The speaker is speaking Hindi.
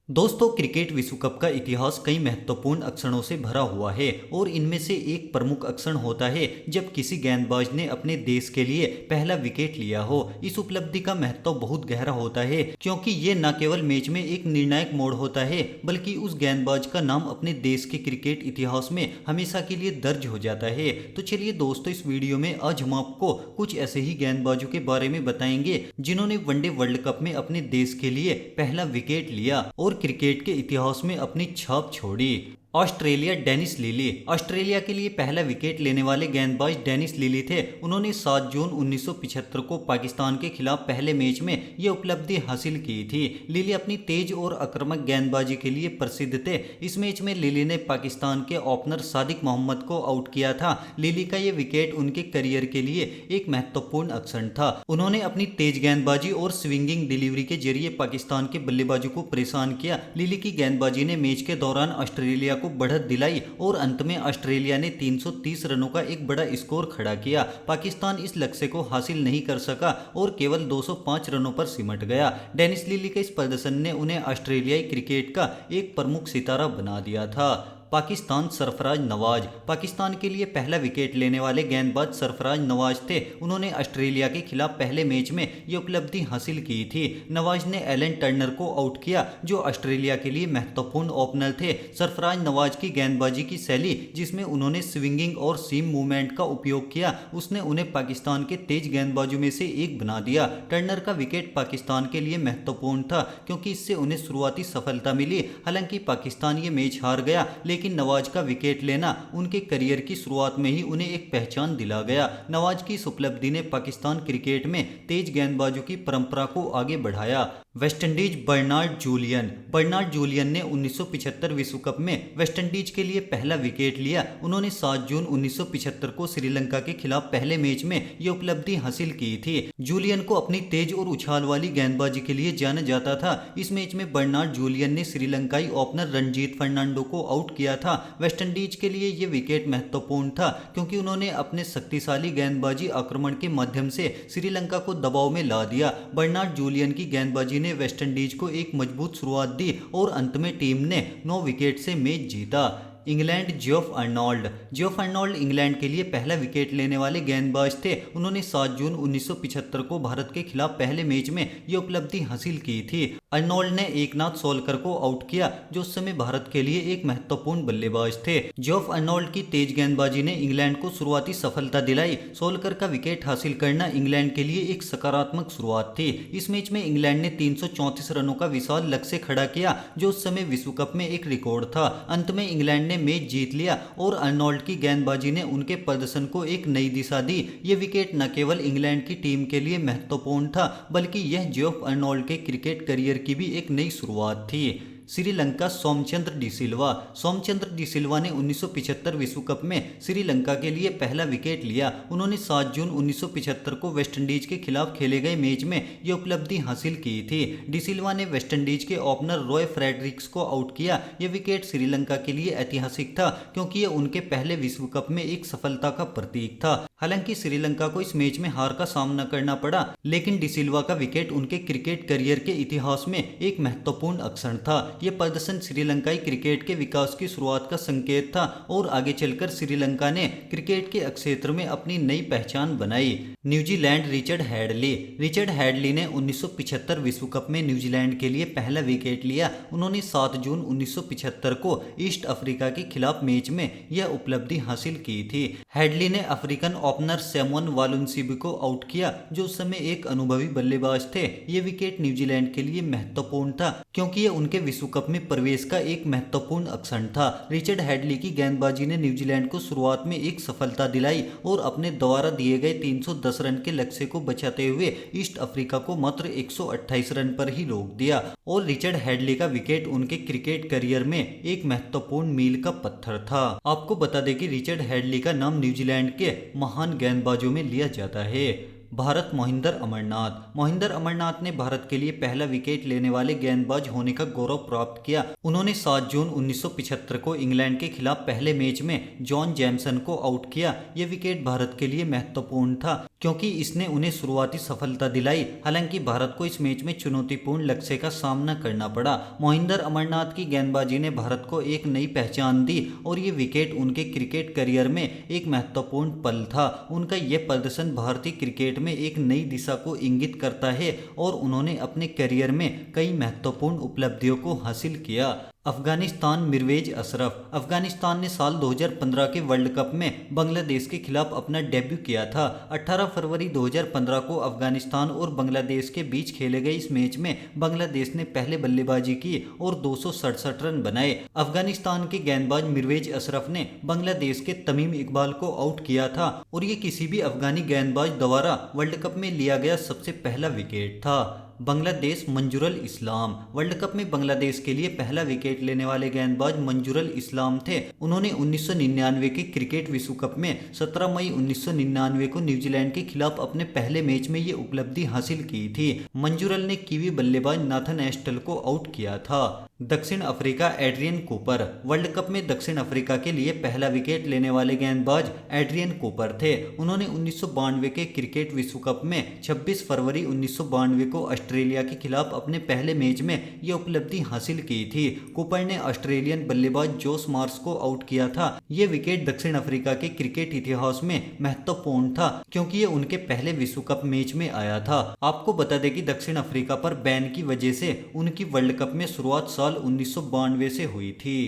दोस्तों, क्रिकेट विश्व कप का इतिहास कई महत्वपूर्ण अक्षरों से भरा हुआ है और इनमें से एक प्रमुख अक्षर होता है जब किसी गेंदबाज ने अपने देश के लिए पहला विकेट लिया हो। इस उपलब्धि का महत्व बहुत गहरा होता है क्योंकि ये न केवल मैच में एक निर्णायक मोड़ होता है बल्कि उस गेंदबाज का नाम अपने देश के क्रिकेट इतिहास में हमेशा के लिए दर्ज हो जाता है। तो चलिए दोस्तों, इस वीडियो में आज हम आपको कुछ ऐसे ही गेंदबाजों के बारे में बताएंगे जिन्होंने वनडे वर्ल्ड कप में अपने देश के लिए पहला विकेट लिया और क्रिकेट के इतिहास में अपनी छाप छोड़ी। Australia, Dennis Lillee. ऑस्ट्रेलिया के लिए पहला विकेट लेने वाले गेंदबाज डेनिस लिली थे। उन्होंने 7 जून 1975 को पाकिस्तान के खिलाफ पहले मैच में यह उपलब्धि हासिल की थी। लिली अपनी तेज और आक्रामक गेंदबाजी के लिए प्रसिद्ध थे। इस मैच में लिली ने पाकिस्तान के ओपनर सादिक मोहम्मद को आउट किया था। लिली का यह विकेट उनके करियर के लिए एक महत्वपूर्ण अक्षर था। उन्होंने अपनी तेज गेंदबाजी और स्विंगिंग डिलीवरी के जरिए पाकिस्तान के बल्लेबाजों को परेशान किया। लिली की गेंदबाजी ने मैच के दौरान ऑस्ट्रेलिया को बढ़त दिलाई और अंत में ऑस्ट्रेलिया ने 330 रनों का एक बड़ा स्कोर खड़ा किया। पाकिस्तान इस लक्ष्य को हासिल नहीं कर सका और केवल 205 रनों पर सिमट गया। डेनिस लिली के इस प्रदर्शन ने उन्हें ऑस्ट्रेलियाई क्रिकेट का एक प्रमुख सितारा बना दिया था। पाकिस्तान, सरफराज नवाज। पाकिस्तान के लिए पहला विकेट लेने वाले गेंदबाज सरफराज नवाज थे। उन्होंने ऑस्ट्रेलिया के खिलाफ पहले मैच में ये उपलब्धि हासिल की थी। नवाज ने एलन टर्नर को आउट किया जो ऑस्ट्रेलिया के लिए महत्वपूर्ण ओपनर थे। सरफराज नवाज की गेंदबाजी की शैली, जिसमें उन्होंने स्विंगिंग और सीम मूवमेंट का उपयोग किया, उसने उन्हें पाकिस्तान के तेज गेंदबाजों में से एक बना दिया। टर्नर का विकेट पाकिस्तान के लिए महत्वपूर्ण था क्योंकि इससे उन्हें शुरुआती सफलता मिली। हालांकि पाकिस्तान ये मैच हार गया, लेकिन नवाज का विकेट लेना उनके करियर की शुरुआत में ही उन्हें एक पहचान दिला गया। नवाज की इस उपलब्धि ने पाकिस्तान क्रिकेट में तेज गेंदबाजों की परंपरा को आगे बढ़ाया। West Indies, Bernard Julian. Bernard Julian ने 1975 विश्व कप में वेस्टइंडीज के लिए पहला विकेट लिया। उन्होंने 7 जून 1975 को श्रीलंका के खिलाफ पहले मैच में यह उपलब्धि हासिल की थी। जूलियन को अपनी तेज और उछाल वाली गेंदबाजी के लिए जाना जाता था। इस मैच में बर्नार्ड जूलियन ने श्रीलंकाई ओपनर रणजीत फर्नांडो को आउट किया था। वेस्टइंडीज के लिए यह विकेट महत्वपूर्ण था क्योंकि उन्होंने अपने शक्तिशाली गेंदबाजी आक्रमण के माध्यम से श्रीलंका को दबाव में ला दिया। बर्नार्ड जूलियन की गेंदबाजी ने वेस्टइंडीज को एक मजबूत शुरुआत दी और अंत में टीम ने 9 विकेट से मैच जीता। England, Jeff Arnold. Jeff Arnold England के लिए पहला विकेट लेने वाले गेंदबाज थे। उन्होंने 7 जून 1975 को भारत के खिलाफ पहले मैच में यह उपलब्धि हासिल की थी। अर्नोल्ड ने एकनाथ सोलकर को आउट किया जो उस समय भारत के लिए एक महत्वपूर्ण बल्लेबाज थे। जेफ अर्नोल्ड की तेज गेंदबाजी ने इंग्लैंड को शुरुआती सफलता दिलाई। सोलकर का विकेट हासिल करना इंग्लैंड के लिए एक सकारात्मक शुरुआत थी। इस मैच में इंग्लैंड ने 334 रनों का विशाल लक्ष्य खड़ा किया जो उस समय विश्व कप में एक रिकॉर्ड था। अंत में इंग्लैंड ने मैच जीत लिया और अर्नोल्ड की गेंदबाजी ने उनके प्रदर्शन को एक नई दिशा दी। यह विकेट न केवल इंग्लैंड की टीम के लिए महत्वपूर्ण था बल्कि यह जेफ अर्नोल्ड के क्रिकेट करियर की भी एक नई शुरुआत थी। श्रीलंका, सोमचंद्र डी सिल्वा। सोमचंद्र डी सिल्वा ने 1975 विश्व कप में श्रीलंका के लिए पहला विकेट लिया। उन्होंने 7 जून 1975 को वेस्टइंडीज के खिलाफ खेले गए मैच में यह उपलब्धि हासिल की थी। डी सिल्वा ने वेस्टइंडीज के ओपनर रॉय फ्रेडरिक्स को आउट किया। यह विकेट श्रीलंका के लिए ऐतिहासिक था क्योंकि यह उनके पहले विश्व कप में एक सफलता का प्रतीक था। हालांकि श्रीलंका को इस मैच में हार का सामना करना पड़ा, लेकिन डी सिल्वा का विकेट उनके क्रिकेट करियर के इतिहास में एक महत्वपूर्ण अक्षर था। यह प्रदर्शन श्रीलंकाई क्रिकेट के विकास की शुरुआत का संकेत था और आगे चलकर श्रीलंका ने क्रिकेट के क्षेत्र में अपनी नई पहचान बनाई। New Zealand, Richard Hadley. Richard Hadley ने 1975 विश्व कप में न्यूजीलैंड के लिए पहला विकेट लिया। उन्होंने 7 जून 1975 को ईस्ट अफ्रीका के खिलाफ मैच में यह उपलब्धि हासिल की थी। हैडली ने अफ्रीकन ओपनर सैमुअल वालुंसीबी को आउट किया जो उस समय एक अनुभवी बल्लेबाज थे। यह विकेट न्यूजीलैंड के लिए महत्वपूर्ण था क्योंकि यह उनके विश्व कप में प्रवेश का एक महत्वपूर्ण अक्षर था। रिचर्ड हैडली की गेंदबाजी ने न्यूजीलैंड को शुरुआत में एक सफलता दिलाई और अपने द्वारा दिए गए 310 रन के लक्ष्य को बचाते हुए ईस्ट अफ्रीका को मात्र 128 रन पर ही रोक दिया और रिचर्ड हैडली का विकेट उनके क्रिकेट करियर में एक महत्वपूर्ण मील का पत्थर था। आपको बता दें कि रिचर्ड हैडली का नाम न्यूजीलैंड के महान गेंदबाजों में लिया जाता है। भारत, मोहिंदर अमरनाथ। मोहिंदर अमरनाथ ने भारत के लिए पहला विकेट लेने वाले गेंदबाज होने का गौरव प्राप्त किया। उन्होंने 7 जून 1975 को इंग्लैंड के खिलाफ पहले मैच में जॉन जैमसन को आउट किया। यह विकेट भारत के लिए महत्वपूर्ण था क्योंकि इसने उन्हें शुरुआती सफलता दिलाई। हालांकि भारत को इस मैच में चुनौतीपूर्ण लक्ष्य का सामना करना पड़ा। मोहिंदर अमरनाथ की गेंदबाजी ने भारत को एक नई पहचान दी और ये विकेट उनके क्रिकेट करियर में एक महत्वपूर्ण पल था। उनका यह प्रदर्शन भारतीय क्रिकेट में एक नई दिशा को इंगित करता है और उन्होंने अपने करियर में कई महत्वपूर्ण उपलब्धियों को हासिल किया। अफगानिस्तान मिरवेज अशरफ। अफगानिस्तान ने साल 2015 के वर्ल्ड कप में बांग्लादेश के खिलाफ अपना डेब्यू किया था। 18 फरवरी 2015 को अफगानिस्तान और बांग्लादेश के बीच खेले गए इस मैच में बांग्लादेश ने पहले बल्लेबाजी की और 267 रन बनाए। अफगानिस्तान के गेंदबाज मिरवेज अशरफ ने बांग्लादेश के तमीम इकबाल को आउट किया था और ये किसी भी अफगानी गेंदबाज द्वारा वर्ल्ड कप में लिया गया सबसे पहला विकेट था। बांग्लादेश मंजूरुल इस्लाम। वर्ल्ड कप में बांग्लादेश के लिए पहला विकेट लेने वाले गेंदबाज मंजूरुल इस्लाम थे। उन्होंने 1999 के क्रिकेट विश्व कप में 17 मई 1999 को न्यूजीलैंड के खिलाफ अपने पहले मैच में ये उपलब्धि हासिल की थी। मंजूरुल ने कीवी बल्लेबाज नाथन एस्टल को आउट किया था। दक्षिण Africa Adrian Cooper. World cup में दक्षिण अफ्रीका के लिए पहला विकेट लेने वाले गेंदबाज एड्रियन कूपर थे। उन्होंने 1992 के क्रिकेट विश्व कप में 26 फरवरी 1992 को ऑस्ट्रेलिया के खिलाफ अपने पहले मैच में यह उपलब्धि हासिल की थी। कूपर ने ऑस्ट्रेलियन बल्लेबाज जोस मार्श को आउट किया था। यह विकेट दक्षिण अफ्रीका के क्रिकेट इतिहास में महत्वपूर्ण था क्योंकि यह उनके पहले विश्व कप मैच में आया था। आपको बता दें कि दक्षिण अफ्रीका पर बैन की वजह से उनकी वर्ल्ड कप में शुरुआत साल 1992 से हुई थी।